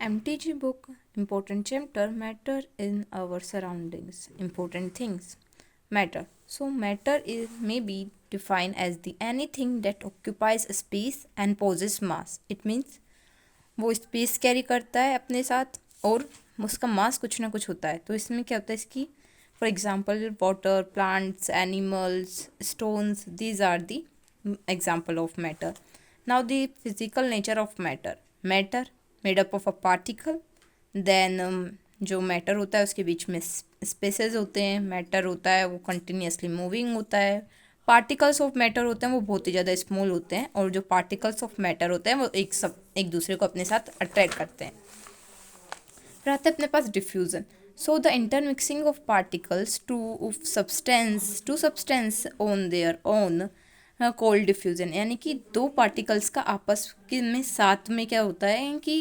MTG book, important chapter, matter in our surroundings, important things. Matter. So matter may be defined as the anything that occupies a space and possesses mass. It means वो space carry करता है अपने साथ और उसका मास कुछ ना कुछ होता है. तो इसमें क्या होता है इसकी, for example water, plants, animals, stones, these are the example of matter. Now the physical nature of matter. Matter made up of a particle. Then जो मैटर होता है उसके बीच में स्पेसेस होते हैं. मैटर होता है वो कंटिन्यूसली मूविंग होता है. पार्टिकल्स ऑफ मैटर होते हैं वो बहुत ही ज़्यादा स्मॉल होते हैं, और जो पार्टिकल्स ऑफ मैटर होते हैं वो एक दूसरे को अपने साथ अट्रैक्ट करते हैं. फिर आता है अपने पास diffusion. So the intermixing of particles two substance on their own called diffusion. यानी कि दो पार्टिकल्स का आपस के में साथ में क्या होता है कि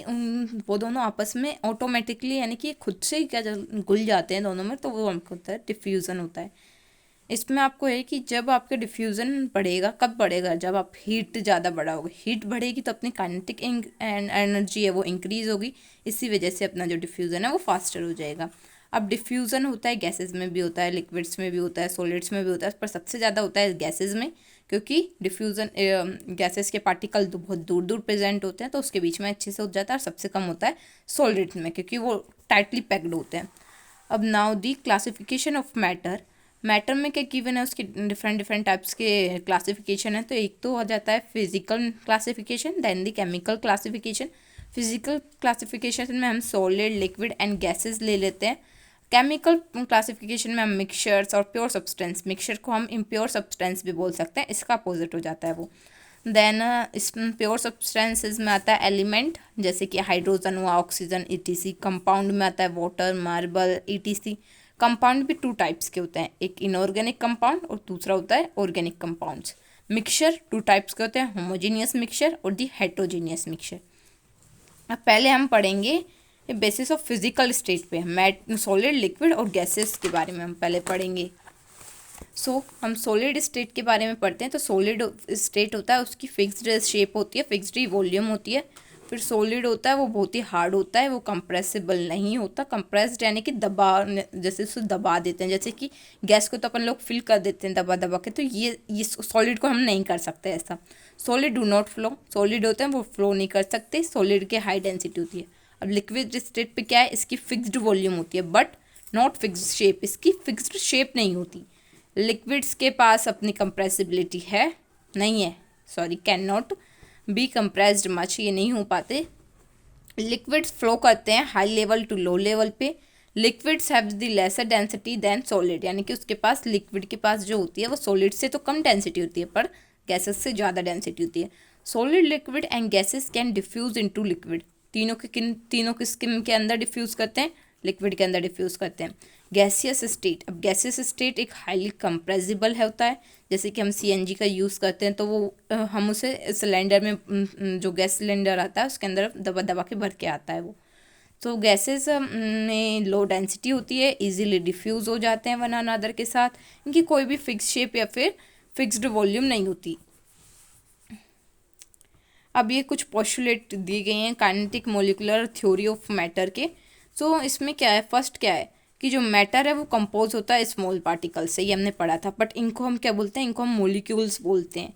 वो दोनों आपस में ऑटोमेटिकली यानी कि खुद से ही क्या घुल जाते हैं दोनों में, तो वो हमको होता है डिफ्यूज़न होता है. इसमें आपको है कि जब आपका डिफ्यूज़न बढ़ेगा, कब बढ़ेगा, जब आप हीट ज़्यादा बढ़ाओगे. हीट बढ़ेगी तो अपनी काइनेटिक एनर्जी है वो इंक्रीज़ होगी. इसी वजह से अपना जो डिफ्यूज़न है वो फास्टर हो जाएगा. अब डिफ्यूज़न होता है गैसेस में भी होता है, लिक्विड्स में भी होता है, सॉलिड्स में भी होता है, पर सबसे ज़्यादा होता है गैसेस में, क्योंकि डिफ्यूज़न गैसेस के पार्टिकल तो बहुत दूर दूर प्रेजेंट होते हैं तो उसके बीच में अच्छे से हो जाता है. और सबसे कम होता है सॉलिड में, क्योंकि वो टाइटली पैक्ड होते हैं. अब now the classification of matter. Matter में क्या गिवन है, उसके डिफरेंट टाइप्स के क्लासिफिकेशन है. तो एक तो हो जाता है physical classification, then the chemical classification. Physical classification में हम सॉलिड, लिक्विड एंड गैसेस ले लेते हैं. केमिकल क्लासिफिकेशन में हम मिक्सचर्स और प्योर सब्सटेंस, मिक्सचर को हम इम्प्योर सब्सटेंस भी बोल सकते हैं, इसका अपोजिट हो जाता है वो. देन इस प्योर सब्सटेंसेस में आता है एलिमेंट, जैसे कि हाइड्रोजन हुआ, ऑक्सीजन, ईटीसी. कंपाउंड में आता है वाटर, मार्बल, ईटीसी. कंपाउंड भी टू टाइप्स के होते हैं, एक इनऑर्गेनिक कंपाउंड और दूसरा होता है organic compounds. Mixture two types के होते हैं, होमोजीनियस मिक्सचर और दी हेट्रोजीनियस मिक्सचर. अब पहले हम पढ़ेंगे बेसिस ऑफ फिजिकल स्टेट पे सॉलिड, लिक्विड और गैसेस के बारे में हम पहले पढ़ेंगे. हम सॉलिड स्टेट के बारे में पढ़ते हैं. तो सॉलिड स्टेट होता है उसकी फिक्स्ड शेप होती है, फिक्स्ड वॉल्यूम होती है. फिर सॉलिड होता है वो बहुत ही हार्ड होता है, वो कंप्रेसिबल नहीं होता. कंप्रेस्ड यानी कि दबा, जैसे उसको दबा देते हैं, जैसे कि गैस को तो अपन लोग फिल कर देते हैं दबा दबा के, तो ये सॉलिड को हम नहीं कर सकते ऐसा. Solid do not flow. Solid होते हैं वो फ्लो नहीं कर सकते. सॉलिड की हाई डेंसिटी होती है. अब लिक्विड स्टेट पे क्या है, इसकी फिक्स्ड वॉल्यूम होती है बट नॉट फिक्स्ड शेप. इसकी फिक्स्ड शेप नहीं होती. लिक्विड्स के पास अपनी कंप्रेसिबिलिटी है, नहीं है, sorry, can not be compressed much, ये नहीं हो पाते. लिक्विड्स फ्लो करते हैं high level to low level पे. Liquids have the lesser density than solid, यानी कि उसके पास, लिक्विड के पास जो होती है वो सॉलिड से तो कम डेंसिटी होती है, पर गैसेस से ज़्यादा डेंसिटी होती है. Solid, liquid and gases can diffuse into liquid. तीनों किसके के अंदर डिफ्यूज़ करते हैं, लिक्विड के अंदर डिफ्यूज़ करते हैं. Gaseous state. अब गैसियस स्टेट एक हाईली कंप्रेसिबल है होता है, जैसे कि हम सीएनजी का यूज़ करते हैं तो वो हम उसे सिलेंडर में, जो गैस सिलेंडर आता है उसके अंदर दबा दबा के भर के आता है वो. तो गैसेस में लो डेंसिटी होती है, इजीली डिफ्यूज़ हो जाते हैं वन अनदर के साथ. इनकी कोई भी फिक्स शेप या फिर फिक्स्ड वॉल्यूम नहीं होती. अब ये कुछ पोस्टुलेट दिए गए हैं kinetic molecular theory of matter के. सो इसमें क्या है, फर्स्ट क्या है कि जो मैटर है वो कंपोज होता है स्मॉल पार्टिकल से, ये हमने पढ़ा था. बट इनको हम क्या बोलते हैं, इनको हम मॉलिक्यूल्स बोलते हैं.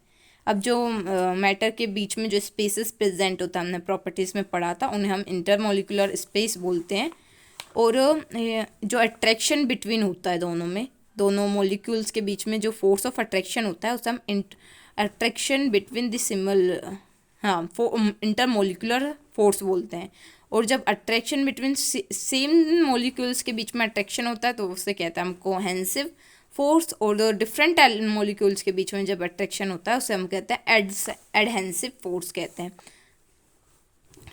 अब जो मैटर के बीच में जो स्पेसेस प्रेजेंट होता है, हमने प्रॉपर्टीज़ में पढ़ा था, उन्हें हम इंटरमोलिकुलर स्पेस बोलते हैं. और जो अट्रैक्शन बिटवीन होता है दोनों मॉलिक्यूल्स के बीच में जो फोर्स ऑफ अट्रैक्शन होता है उसे हम attraction between the intermolecular force बोलते हैं. और जब अट्रैक्शन बिटवीन सेम मॉलिक्यूल्स के बीच में अट्रैक्शन होता है तो उससे कहते हैं हम कोहेंसिव फोर्स. और डिफरेंट मॉलिक्यूल्स के बीच में जब अट्रैक्शन होता है उसे हम कहते हैं एडहेंसिव फोर्स कहते हैं.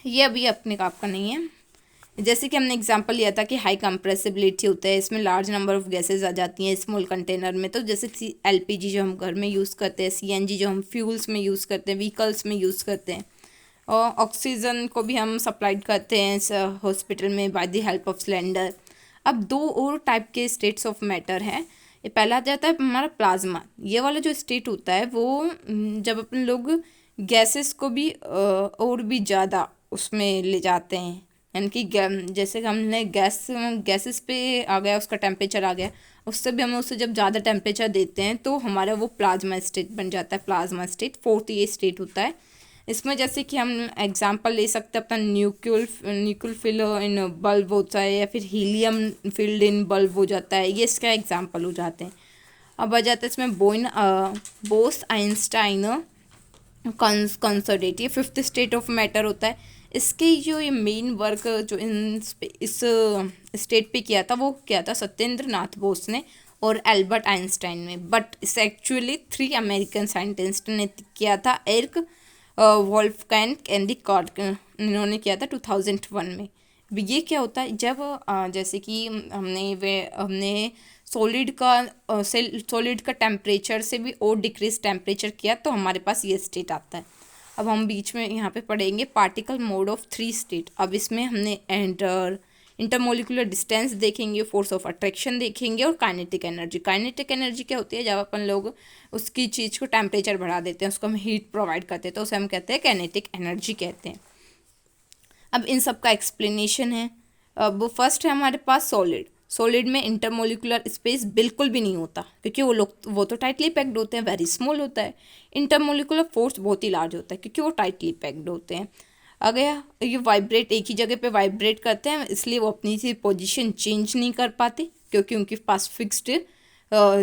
ये अभी अपने आप का नहीं है. जैसे कि हमने एग्जांपल लिया था कि हाई कंप्रेसिबिलिटी होता है, इसमें लार्ज नंबर ऑफ गैसेज आ जाती हैं स्मॉल कंटेनर में. तो जैसे एलपीजी जो हम घर में यूज़ करते हैं, सीएनजी जो हम फ्यूल्स में यूज़ करते हैं, व्हीकल्स में यूज़ करते हैं, और ऑक्सीजन को भी हम सप्लाइड करते हैं हॉस्पिटल में by the help of cylinder. अब दो और टाइप के स्टेट्स ऑफ मैटर हैं. ये पहला जाता है हमारा प्लाज्मा. ये वाला जो स्टेट होता है वो जब अपन लोग गैसेस को भी और भी ज़्यादा उसमें ले जाते हैं, यानी कि जैसे कि हमने गैसेस पे आ गया, उसका टेम्परेचर आ गया, उससे भी हमें उससे जब ज़्यादा टेम्परेचर देते हैं तो हमारा वो प्लाज्मा स्टेट बन जाता है। प्लाज्मा स्टेट फोर्थ ये स्टेट होता है। इसमें जैसे कि हम एग्जांपल ले सकते हैं अपना न्यूक्लियल फिल इन बल्ब होता है, या फिर हीलियम फिल्ड इन बल्ब हो जाता है, ये इसका एग्जांपल हो जाते हैं। अब आ जाता है इसमें बोस आइंस्टाइन कंसर्डेट, ये फिफ्थ स्टेट ऑफ मैटर होता है। इसके जो ये मेन वर्क जो इस स्टेट पे किया था वो किया था सत्येंद्र नाथ बोस ने और एल्बर्ट आइंस्टाइन ने, बट इस एक्चुअली 3 अमेरिकन साइंटिस्ट ने किया था। एरिक वोल्फगैंग एंडी इन्होंने किया था 2001 में। ये क्या होता है, जब जैसे कि हमने सॉलिड का टेम्परेचर से भी और डिक्रीज टेम्परेचर किया तो हमारे पास ये स्टेट आता है। अब हम बीच में यहाँ पे पढ़ेंगे पार्टिकल मोड ऑफ 3 स्टेट। अब इसमें हमने इंटरमोलिकुलर डिस्टेंस देखेंगे, फोर्स ऑफ अट्रैक्शन देखेंगे और काइनेटिक एनर्जी। काइनेटिक एनर्जी क्या होती है, जब अपन लोग उसकी चीज़ को टेम्परेचर बढ़ा देते हैं, उसको हम हीट प्रोवाइड करते हैं तो उसे हम कहते हैं काइनेटिक एनर्जी कहते हैं। अब इन सब का एक्सप्लेनेशन है। अब फर्स्ट है हमारे पास सॉलिड में इंटरमोलिकुलर स्पेस बिल्कुल भी नहीं होता, क्योंकि वो तो टाइटली पैक्ड होते हैं, वेरी स्मॉल होता है। इंटरमोलिकुलर फोर्स बहुत ही लार्ज होता है, क्योंकि वो टाइटली पैक्ड होते हैं। अगर ये वाइब्रेट एक ही जगह पे वाइब्रेट करते हैं, इसलिए वो अपनी सी पोजीशन चेंज नहीं कर पाते, क्योंकि उनके पास फिक्स्ड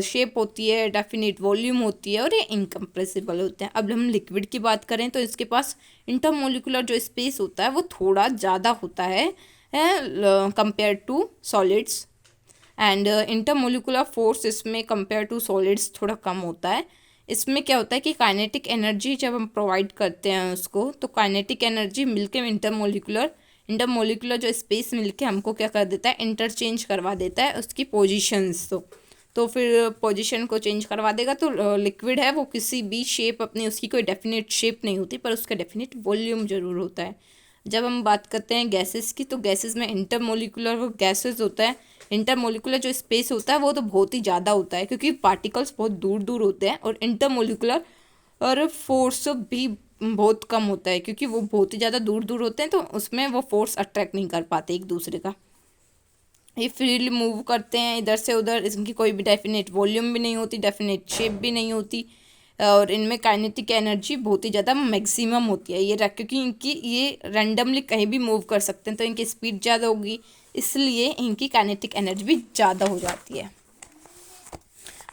शेप होती है, डेफिनेट वॉल्यूम होती है और ये इनकम्प्रेसिबल होते हैं। अब हम लिक्विड की बात करें तो इसके पास इंटरमोलिकुलर जो स्पेस होता है वो थोड़ा ज़्यादा होता है compare to solids, and intermolecular force इसमें कंपेयर टू सॉलिड्स थोड़ा कम होता है। इसमें क्या होता है कि काइनेटिक एनर्जी जब हम प्रोवाइड करते हैं उसको, तो काइनेटिक एनर्जी मिलकर इंटरमोलिकुलर जो स्पेस मिलके हमको क्या कर देता है, इंटरचेंज करवा देता है उसकी पोजीशंस। तो फिर पोजीशन को चेंज करवा देगा तो लिक्विड है वो किसी भी शेप अपनी उसकी कोई डेफिनेट शेप नहीं होती, पर उसका डेफिनेट वॉल्यूम ज़रूर होता है। जब हम बात करते हैं गैसेस की, तो गैसेस में इंटरमोलिकुलर वो गैसेस होता है, इंटरमोलिकुलर जो स्पेस होता है वो तो बहुत ही ज़्यादा होता है, क्योंकि पार्टिकल्स बहुत दूर दूर होते हैं। और इंटरमोलिकुलर और फोर्स भी बहुत कम होता है, क्योंकि वो बहुत ही ज़्यादा दूर दूर होते हैं, तो उसमें वो फोर्स अट्रैक्ट नहीं कर पाते एक दूसरे का। ये फ्रीली मूव करते हैं इधर से उधर, इनकी कोई भी डेफिनेट वॉल्यूम भी नहीं होती, डेफिनेट शेप भी नहीं होती, और इनमें काइनेटिक एनर्जी बहुत ही ज़्यादा मैक्सिमम होती है। क्योंकि इनकी ये रैंडमली कहीं भी मूव कर सकते हैं, तो इनकी स्पीड ज़्यादा होगी, इसलिए इनकी काइनेटिक एनर्जी भी ज़्यादा हो जाती है।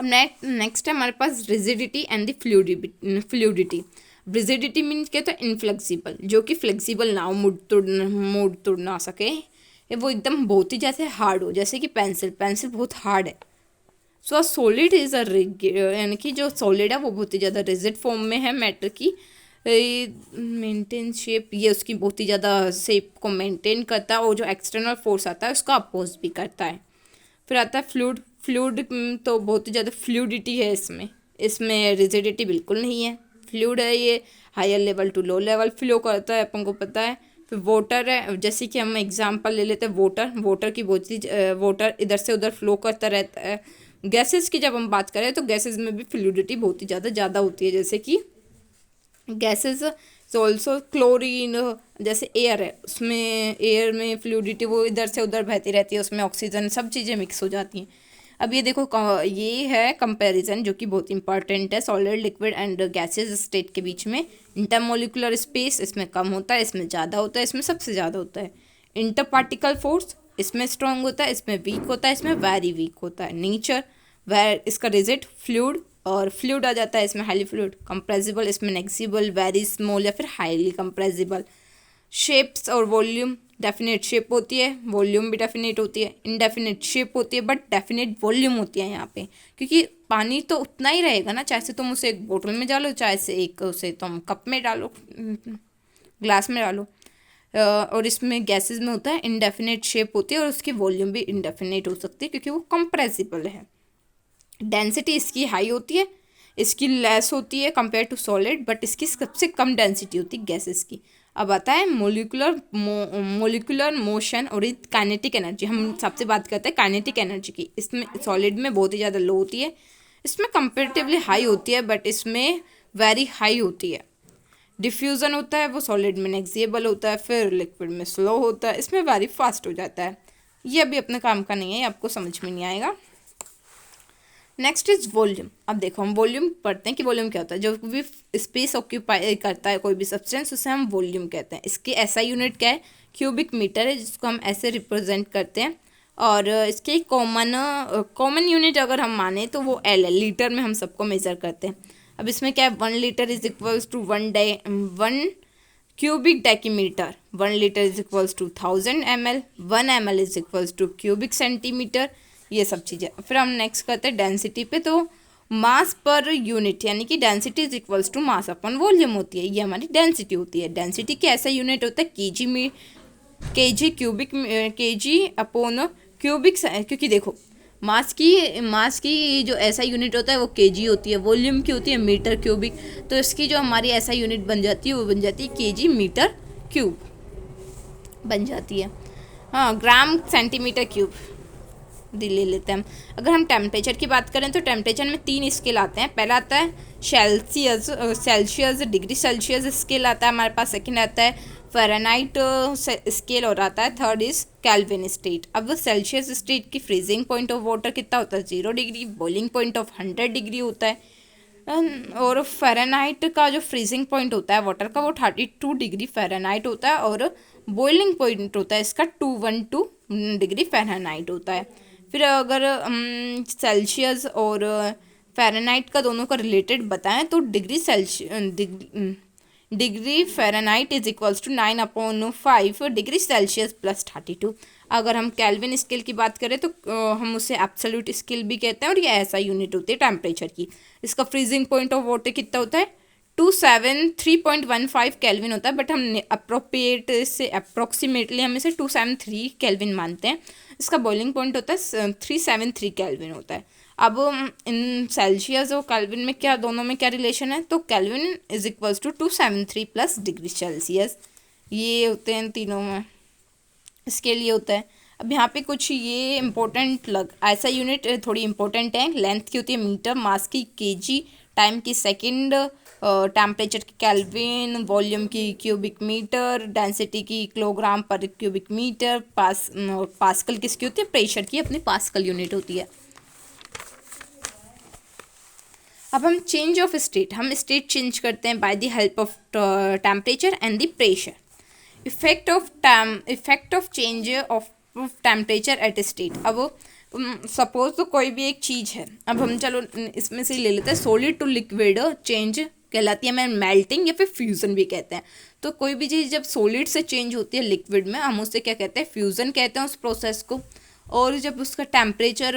अब नेक्स्ट है हमारे पास rigidity and the fluidity. Rigidity means क्या, तो इनफ्लेक्सिबल, जो कि फ्लेक्सिबल ना हो, मुड़ तुड़ ना सके, वो एकदम बहुत ही जैसे हार्ड हो, जैसे कि पेंसिल बहुत हार्ड है। सो सॉलिड इज यानी कि जो सॉलिड है वो बहुत ही ज़्यादा रिजिड फॉर्म में है मैटर की, मेंटेन शेप, ये उसकी बहुत ही ज़्यादा शेप को मेंटेन करता है, और जो एक्सटर्नल फोर्स आता है उसका अपोज भी करता है। फिर आता है फ्लूइड तो बहुत ही ज़्यादा फ्लूइडिटी है इसमें रिजिडिटी बिल्कुल नहीं है। फ्लूइड है, ये higher level to low level flow करता है, अपन को पता है। फिर वाटर है, जैसे कि हम एग्जांपल ले लेते हैं वाटर की बहुत ही वाटर इधर से उधर फ्लो करता रहता है। गैसेस की जब हम बात करें तो गैसेस में भी फ्लूइडिटी बहुत ही ज़्यादा होती है, जैसे कि गैसेस ऑल्सो क्लोरीन, जैसे एयर है, उसमें एयर में फ्लूइडिटी वो इधर से उधर बहती रहती है, उसमें ऑक्सीजन सब चीज़ें मिक्स हो जाती हैं। अब ये देखो ये है कंपैरिजन जो कि बहुत इंपॉर्टेंट है solid liquid and gases state के बीच में। इंटरमोलिकुलर स्पेस इसमें कम होता है, इसमें ज़्यादा होता है, इसमें सबसे ज़्यादा होता है। इंटर पार्टिकल फोर्स इसमें स्ट्रॉन्ग होता है, इसमें वीक होता है, इसमें वेरी वीक होता है। नेचर इसका रिजिड फ्लूइड, और फ्लूइड आ जाता है इसमें हाईली फ्लूइड। कंप्रेसिबल इसमें नेक्सिबल, वेरी स्मॉल या फिर हाईली कंप्रेसिबल। शेप्स और वॉल्यूम, डेफिनेट शेप होती है, वॉल्यूम भी डेफिनेट होती है। इनडेफिनेट शेप होती है बट डेफिनेट वॉल्यूम होती है यहाँ पे, क्योंकि पानी तो उतना ही रहेगा ना, चाहे से तुम उसे एक बोतल में डालो, चाहे से उसे तुम कप में डालो, ग्लास में डालो। और इसमें गैसेस में होता है इनडेफिनेट शेप होती है, और उसकी वॉल्यूम भी इनडेफिनेट हो सकती है, क्योंकि वो कंप्रेसिबल है। डेंसिटी इसकी हाई होती है, इसकी लेस होती है कंपेयर टू सॉलिड, बट इसकी सबसे कम डेंसिटी होती है गैसेस की। अब आता है मोलिकुलर मोशन और काइनेटिक एनर्जी। हम सबसे बात करते हैं काइनेटिक एनर्जी की। इसमें सॉलिड में बहुत ही ज़्यादा लो होती है, इसमें कंपेरेटिवली हाई होती है, बट इसमें वेरी हाई होती है। डिफ्यूज़न होता है वो सॉलिड में नेग्लिजिबल होता है, फिर लिक्विड में स्लो होता है, इसमें वेरी फास्ट हो जाता है। ये अभी अपने काम का नहीं है, ये आपको समझ में नहीं आएगा। Next is volume. अब देखो हम वॉल्यूम पढ़ते हैं कि वॉल्यूम क्या होता है। जो भी स्पेस ऑक्यूपाई करता है कोई भी सब्सटेंस उसे हम वॉल्यूम कहते हैं। इसकी ऐसा यूनिट क्या है, क्यूबिक मीटर है, जिसको हम ऐसे रिप्रेजेंट करते हैं। और इसके कॉमन यूनिट अगर हम माने तो वो एल है, लीटर में हम सबको मेजर करते हैं। अब इसमें क्या है, 1 litre is equals to 1 cubic decimetre, 1 litre is equals to 1000 ml, 1 ml is equals to cubic centimetre, ये सब चीज़ें। फिर हम नेक्स्ट करते हैं डेंसिटी पे, तो मास पर यूनिट यानी कि density is equals to mass upon volume होती है, ये हमारी डेंसिटी होती है। डेंसिटी की ऐसा यूनिट होता है KG cubic, KG upon cubic, क्योंकि देखो मास की जो ऐसा यूनिट होता है वो केजी होती है, वॉल्यूम की होती है मीटर क्यूबिक, तो इसकी जो हमारी ऐसा यूनिट बन जाती है वो बन जाती है केजी मीटर क्यूब बन जाती है। हाँ, ग्राम सेंटीमीटर क्यूब ले लेते हैं हम। अगर हम टेम्परेचर की बात करें तो टेम्परेचर में 3 स्केल आते हैं। पहला आता है सेल्सियस, डिग्री सेल्सियस स्केल आता है हमारे पास। सेकंड आता है फ़ारेनहाइट स्केल और आता है थर्ड इज केल्विन स्टेट। अब सेल्सियस स्टेट की फ्रीजिंग पॉइंट ऑफ वाटर कितना होता है, 0 degree, boiling point of 100 degree होता है। और फ़ारेनहाइट का जो फ्रीजिंग पॉइंट होता है वाटर का वो 32 डिग्री फ़ारेनहाइट होता है, और बॉइलिंग पॉइंट होता है इसका 212 डिग्री फ़ारेनहाइट होता है। फिर अगर सेल्सियस और फ़ारेनहाइट का दोनों का रिलेटेड बताएं तो degree Fahrenheit is equals to 9/5 degree Celsius plus 32। अगर हम केल्विन स्केल की बात करें तो हम उसे एब्सोल्यूट स्केल भी कहते हैं, और ये ऐसा यूनिट होती है टेम्परेचर की। इसका फ्रीजिंग पॉइंट ऑफ वाटर कितना होता है, 273.15 केल्विन होता है, बट हम अप्रोक्सीमेटली हम इसे 273 केल्विन मानते हैं। इसका बॉइलिंग पॉइंट होता है 373 केल्विन होता है। अब इन सेल्सियस और केल्विन में क्या, दोनों में क्या रिलेशन है, तो kelvin is equals to 273 plus degree Celsius, ये होते हैं तीनों में, इसके लिए होता है। अब यहाँ पे कुछ ये इंपॉर्टेंट ऐसा यूनिट थोड़ी इंपॉर्टेंट है। लेंथ की होती है मीटर, मास की केजी, टाइम की सेकंड, टेम्परेचर की केल्विन, वॉल्यूम की क्यूबिक मीटर, डेंसिटी की किलोग्राम पर क्यूबिक मीटर, पास्कल किसकी होती है, प्रेशर की अपनी पास्कल यूनिट होती है। अब हम चेंज ऑफ स्टेट, हम स्टेट चेंज करते हैं by the help of temperature and the pressure. Effect of change of temperature at state. अब सपोज तो कोई भी एक चीज़ है, अब हम चलो इसमें से ले लेते हैं, सॉलिड टू लिक्विड चेंज कहलाती है, मैं मेल्टिंग या फिर फ्यूज़न भी कहते हैं। तो कोई भी चीज़ जब सॉलिड से चेंज होती है लिक्विड में, हम उससे क्या कहते हैं, फ्यूज़न कहते हैं उस प्रोसेस को। और जब उसका टेम्परेचर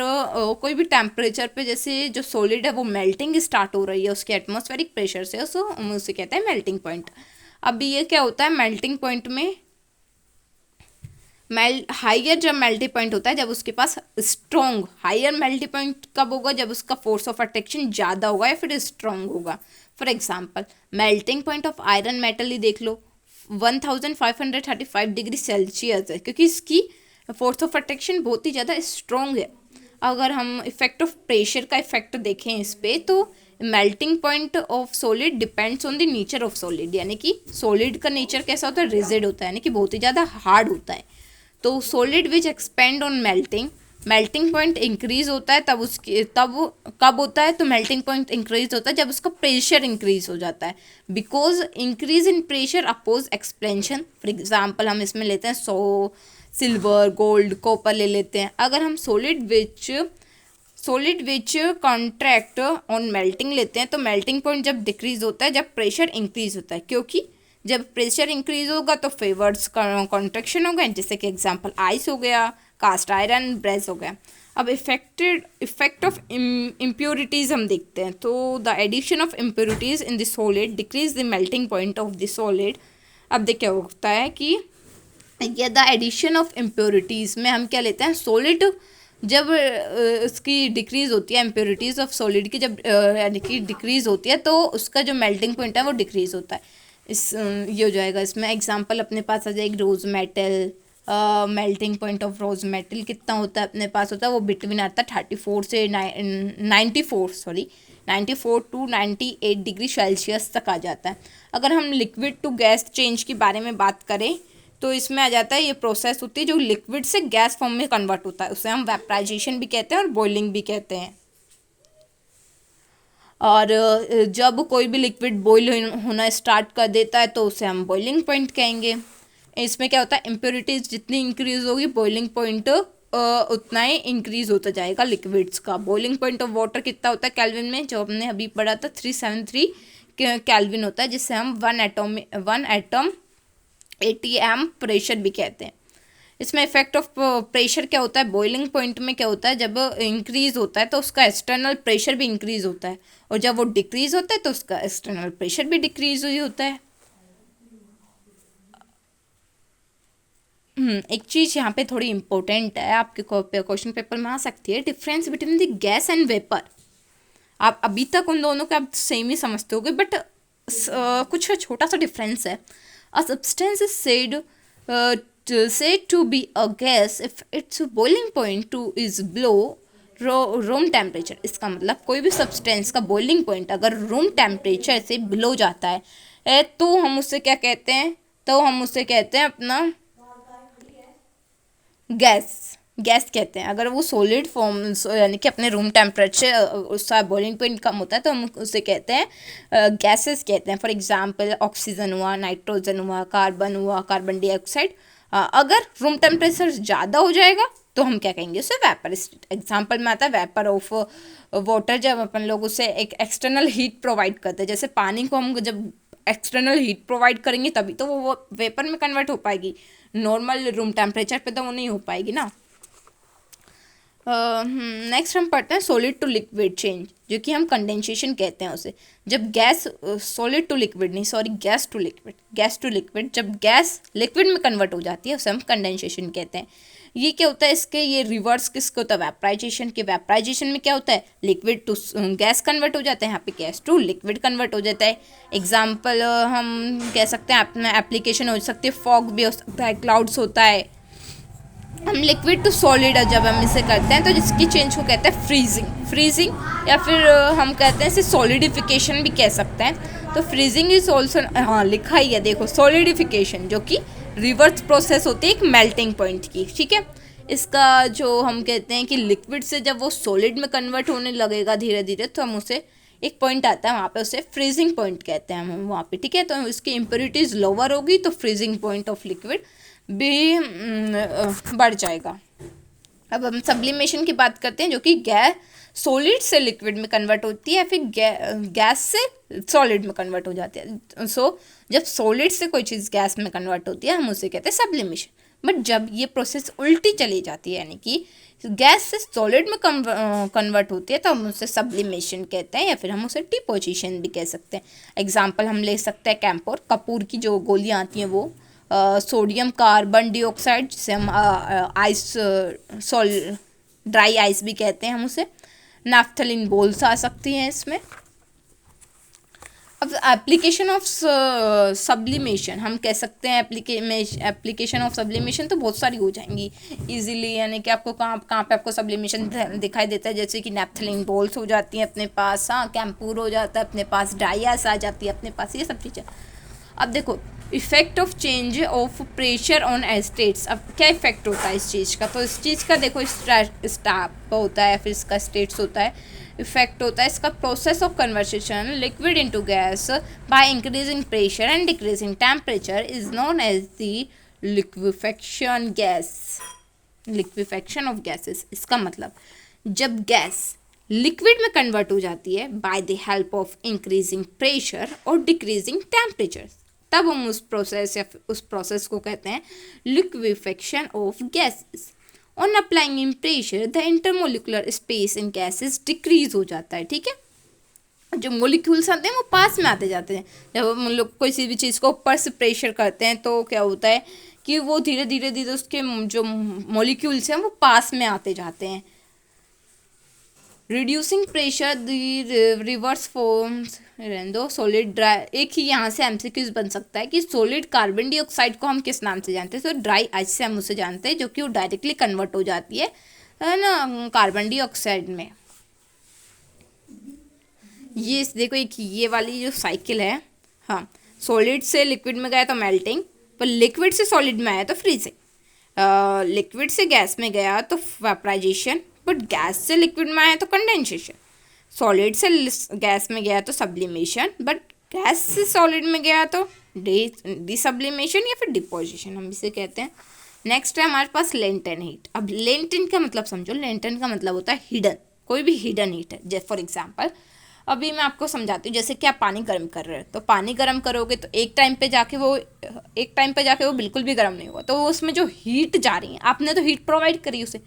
कोई भी टेम्परेचर पे जैसे जो सॉलिड है वो मेल्टिंग स्टार्ट हो रही है उसके एटमॉस्फेरिक प्रेशर से, सो हम उसे कहते हैं मेल्टिंग पॉइंट। अब ये क्या होता है मेल्टिंग पॉइंट में, हाइयर जब मेल्टिंग पॉइंट होता है जब उसके पास स्ट्रॉन्ग, हाइयर मेल्टिंग पॉइंट कब होगा, जब उसका फोर्स ऑफ अट्रैक्शन ज़्यादा होगा या फिर स्ट्रॉन्ग होगा। For example melting point of iron metal ही देख लो, 1535 डिग्री सेल्सियस है, क्योंकि इसकी फोर्स ऑफ अट्रैक्शन बहुत ही ज़्यादा स्ट्रॉन्ग है। अगर हम इफेक्ट ऑफ प्रेशर का इफेक्ट देखें इस पर, तो melting point of solid depends on the nature of solid, यानी कि सॉलिड का नेचर कैसा होता है, रिजिड होता है, यानी कि बहुत ही ज़्यादा हार्ड होता है। तो solid which expand on melting point increase होता है, तब कब होता है, तो मेल्टिंग पॉइंट इंक्रीज होता है जब उसका प्रेशर इंक्रीज हो जाता है, because increase in pressure oppose expansion. For example हम इसमें लेते हैं सिल्वर, गोल्ड, कॉपर ले लेते हैं। अगर हम solid which contract on melting लेते हैं, तो मेल्टिंग पॉइंट जब डिक्रीज होता है जब प्रेशर इंक्रीज होता है, क्योंकि जब प्रेशर इंक्रीज होगा तो फेवर्स कॉन्ट्रैक्शन होगा, जैसे कि एग्जांपल आइस हो गया, कास्ट आयरन, ब्रेस हो गया। अब इफेक्ट ऑफ इम्प्योरिटीज़ हम देखते हैं, तो the addition of impurities in the solid decrease the melting point of the solid. अब देख क्या होता है कि या द एडिशन ऑफ इम्प्योरिटीज़ में हम क्या लेते हैं, सॉलिड जब उसकी डिक्रीज़ होती है, इम्प्योरिटीज़ ऑफ सॉलिड की जब यानी कि डिक्रीज़ होती है, तो उसका जो मेल्टिंग पॉइंट है वो डिक्रीज़ होता है। ये हो जाएगा। इसमें एग्जांपल अपने पास आ जाएगी rose metal, melting point of rose metal कितना होता है, अपने पास होता है वो बिटवीन आता है 34 से 94, 94 टू 98 डिग्री सेल्सियस तक आ जाता है। अगर हम लिक्विड टू गैस चेंज के बारे में बात करें तो इसमें आ जाता है, ये प्रोसेस होती है जो लिक्विड से गैस फॉर्म में कन्वर्ट होता है, उसे हम वेपराइजेशन भी कहते हैं और बॉइलिंग भी कहते हैं। और जब कोई भी लिक्विड बॉईल होना स्टार्ट कर देता है तो उसे हम बॉइलिंग पॉइंट कहेंगे। इसमें क्या होता है, इम्प्योरिटीज जितनी इंक्रीज होगी बॉइलिंग पॉइंट उतना ही इंक्रीज होता जाएगा लिक्विड्स का। बॉइलिंग पॉइंट ऑफ वाटर कितना होता है केल्विन में, जो हमने अभी पढ़ा था 373 केल्विन होता है, जिससे हम वन एटम 80 एम प्रेशर भी कहते हैं। इसमें इफेक्ट ऑफ प्रेशर क्या होता है, बॉइलिंग पॉइंट में क्या होता है, जब इंक्रीज होता है तो उसका एक्सटर्नल प्रेशर भी इंक्रीज होता है, और जब वो डिक्रीज होता है तो उसका एक्सटर्नल प्रेशर भी डिक्रीज ही होता है। एक चीज़ यहाँ पे थोड़ी इंपॉर्टेंट है, आपके क्वेश्चन पेपर में आ सकती है, difference between the gas and vapour. आप अभी तक उन दोनों को आप सेम ही समझते होगे, बट कुछ छोटा सा डिफरेंस है। A substance is said to be a gas if its boiling point to is below room temperature. इसका मतलब कोई भी सब्सटेंस का बॉइलिंग पॉइंट अगर रूम टेम्परेचर से बिलो जाता है तो हम उससे क्या कहते हैं, तो हम उससे कहते हैं अपना गैस कहते हैं। अगर वो सॉलिड फॉर्म यानी कि अपने रूम टेम्परेचर उसका बॉइलिंग पॉइंट कम होता है तो हम उसे कहते हैं गैसेस कहते हैं। फॉर एग्जांपल ऑक्सीजन हुआ, नाइट्रोजन हुआ, कार्बन हुआ, कार्बन डाइऑक्साइड। अगर रूम टेम्परेचर ज़्यादा हो जाएगा तो हम क्या कहेंगे, उसे वेपर स्टेट। एग्जाम्पल में आता है वेपर ऑफ वाटर, जब अपन लोग उसे एक एक्सटर्नल हीट प्रोवाइड करते हैं। जैसे पानी को हम जब एक्सटर्नल हीट प्रोवाइड करेंगे तभी तो वो वेपर में कन्वर्ट हो पाएगी, नॉर्मल रूम टेम्परेचर पे तो वो नहीं हो पाएगी ना। नेक्स्ट हम पढ़ते हैं सॉलिड टू लिक्विड चेंज, जो कि हम कंडेंसेशन कहते हैं उसे। जब गैस सॉलिड टू लिक्विड नहीं सॉरी गैस टू लिक्विड जब गैस लिक्विड में कन्वर्ट हो जाती है उसे हम कंडेंसेशन कहते हैं। ये क्या होता है, इसके ये रिवर्स किसके होता है, वेपराइजेशन के। वेपराइजेशन में क्या होता है, लिक्विड टू गैस कन्वर्ट हो जाता है, यहाँ पे गैस टू लिक्विड कन्वर्ट हो जाता है। एग्जाम्पल हम कह सकते हैं, अपना एप्लीकेशन हो सकती है, फॉग भी हो सकता है, क्लाउड्स होता है। हम लिक्विड टू सॉलिड जब हम इसे करते हैं तो जिसकी चेंज को कहते हैं फ्रीजिंग या फिर हम कहते हैं इसे सॉलिडिफिकेशन भी कह सकते हैं। तो फ्रीजिंग इज ऑल्सो, हाँ लिखा ही है देखो, सॉलिडिफिकेशन, जो कि रिवर्स प्रोसेस होती है एक मेल्टिंग पॉइंट की, ठीक है। इसका जो हम कहते हैं कि लिक्विड से जब वो सॉलिड में कन्वर्ट होने लगेगा धीरे धीरे तो हम उसे एक पॉइंट आता है वहाँ पे, उसे फ्रीजिंग पॉइंट कहते हैं हम वहाँ पे, ठीक है। तो इसकी इम्प्योरिटीज लोअर होगी तो फ्रीजिंग पॉइंट ऑफ लिक्विड भी बढ़ जाएगा। अब हम सब्लिमेशन की बात करते हैं, जो कि गैस सॉलिड से लिक्विड में कन्वर्ट होती है, फिर गैस से सॉलिड में कन्वर्ट हो जाती है। जब सॉलिड से कोई चीज़ गैस में कन्वर्ट होती है हम उसे कहते हैं सब्लिमेशन। बट जब ये प्रोसेस उल्टी चली जाती है, यानी कि गैस से सॉलिड में कन्वर्ट होती है, तो हम उसे सब्लिमेशन कहते हैं, या फिर हम उसे डिपोजिशन भी कह सकते हैं। एग्जाम्पल हम ले सकते हैं कैम्पोर, कपूर की जो गोलियाँ आती हैं वो, सोडियम कार्बन डाइऑक्साइड, जिसे हम आइस ड्राई आइस भी कहते हैं हम उसे। नैफ्थलीन बोल्स आ सकती हैं इसमें। अब एप्लीकेशन ऑफ सब्लिमेशन हम कह सकते हैं, एप्लीकेशन ऑफ सब्लिमेशन तो बहुत सारी हो जाएंगी इजीली, यानी कि आपको कहाँ पे आपको सब्लिमेशन दिखाई देता है, जैसे कि नैफ्थलीन बोल्स हो जाती हैं अपने पास, हाँ कैम्पूर हो जाता है अपने पास, ड्राई आइस आ जाती है अपने पास, ये सब चीज़ें। अब देखो effect of change of pressure on estates. अब क्या इफेक्ट होता है इस चीज़ का, तो इस चीज़ का देखो स्टाप होता है, फिर इसका स्टेट्स होता है, इफेक्ट होता है इसका process of conversation liquid into gas by increasing pressure and decreasing temperature is known as the liquefaction of gases. इसका मतलब जब गैस लिक्विड में कन्वर्ट हो जाती है by the help of increasing pressure और डिक्रीजिंग टेम्परेचर, तब हम उस प्रोसेस को कहते हैं liquefaction of gases. On applying in pressure the intermolecular space in gases decrease हो जाता है, ठीक है। जो मोलिक्यूल्स आते हैं वो पास में आते जाते हैं। जब हम लोग किसी भी चीज़ को ऊपर से प्रेशर करते हैं तो क्या होता है कि वो धीरे धीरे उसके जो मोलिक्यूल्स हैं वो पास में आते जाते हैं। Reducing pressure the reverse forms दो सॉलिड ड्राई। एक ही यहाँ से एमसीक्यूज बन सकता है कि सॉलिड कार्बन डाइऑक्साइड को हम किस नाम से जानते हैं, तो ड्राई आइस से हम उसे जानते हैं, जो कि वो डायरेक्टली कन्वर्ट हो जाती है ना कार्बन डाइऑक्साइड में। ये देखो एक ये वाली जो साइकिल है, हाँ, सॉलिड से लिक्विड में गया तो मेल्टिंग, पर लिक्विड से सॉलिड में आया तो फ्रीजिंग, लिक्विड से गैस में गया तो वेपराइजेशन, बट गैस से लिक्विड में आया तो कंडेंसेशन, सॉलिड से गैस में गया तो सब्लिमेशन, बट गैस से सॉलिड में गया तो डिसब्लिमेशन या फिर डिपोजिशन हम इसे कहते हैं। नेक्स्ट है हमारे पास लेंटेन हीट। अब लेंटेन का मतलब समझो, लेंटेन का मतलब होता है हिडन, कोई भी हिडन हीट है। जैसे फॉर एग्जांपल अभी मैं आपको समझाती हूँ, जैसे कि आप पानी गर्म कर रहे हो, तो पानी गर्म करोगे तो एक टाइम पे जाके वो बिल्कुल भी गर्म नहीं हुआ, तो उसमें जो हीट जा रही है, आपने तो हीट प्रोवाइड करी उसे,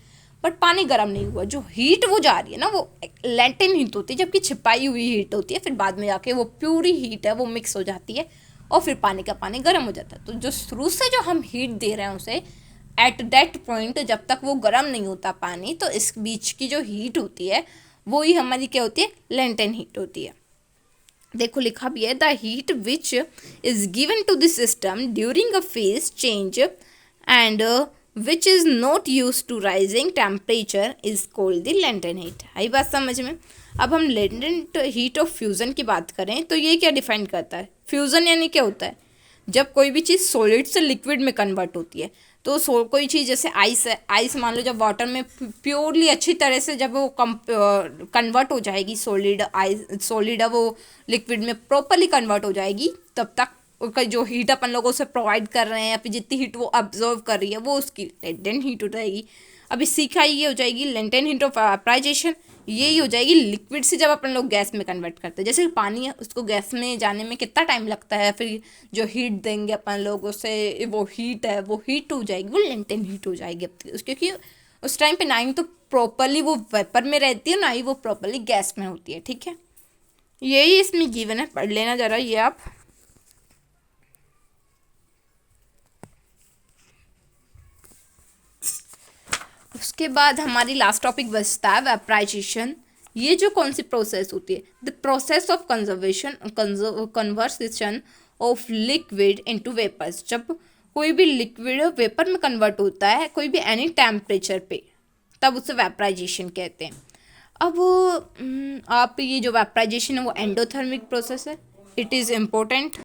बट पानी गर्म नहीं हुआ, जो हीट वो जा रही है ना वो लैटेंट हीट होती है, जबकि छिपाई हुई हीट होती है, फिर बाद में जाके वो प्यूरी हीट है वो मिक्स हो जाती है और फिर पानी का पानी गर्म हो जाता है। तो जो शुरू से जो हम हीट दे रहे हैं उसे एट दैट पॉइंट, जब तक वो गर्म नहीं होता पानी, तो इस बीच की जो हीट होती है वो ही हमारी क्या होती है, लेंटेन हीट होती है। देखो लिखा भी है, the heat which is given to the system during a phase change and which is not use to rising temperature is called the latent heat. आई बात समझ में। अब हम लेंटेन हीट ऑफ फ्यूज़न की बात करें तो ये क्या डिफाइन करता है, फ्यूज़न यानी क्या होता है, जब कोई भी चीज़ सॉलिड से लिक्विड में कन्वर्ट होती है। तो कोई चीज़ जैसे आइस है, आइस मान लो जब वाटर में प्योरली अच्छी तरह से जब वो कन्वर्ट हो जाएगी, सॉलिड है वो लिक्विड में प्रॉपरली कन्वर्ट हो जाएगी, तब तक उसका जो हीट अपन लोगों से प्रोवाइड कर रहे हैं या फिर जितनी हीट वो ऑब्जर्व कर रही है वो उसकी लेंटेन हीट हो जाएगी। अब इसी का ये हो जाएगी लेंटेन हीट ऑफ वेपराइजेशन, यही हो जाएगी लिक्विड से जब अपन लोग गैस में कन्वर्ट करते हैं। जैसे पानी है, उसको गैस में जाने में कितना टाइम लगता है, फिर जो हीट देंगे अपन लोग उसे, वो हीट है वो हीट हो जाएगी, वो लेंटेन हीट हो जाएगी क्योंकि उस टाइम पे ना ही तो प्रॉपरली वो वेपर में रहती है, ना ही वो प्रॉपरली गैस में होती है। ठीक है, यही इसमें गिवन है, पढ़ लेना ज़रा ये आप। उसके बाद हमारी लास्ट टॉपिक बचता है वेपराइजेशन। ये जो कौन सी प्रोसेस होती है, the process of conversation of liquid into vapours. जब कोई भी लिक्विड वेपर में कन्वर्ट होता है कोई भी एनी टेम्परेचर पे, तब उसे वेपराइजेशन कहते हैं। अब आप ये जो वेपराइजेशन है वो एंडोथर्मिक प्रोसेस है, इट इज़ इम्पोर्टेंट।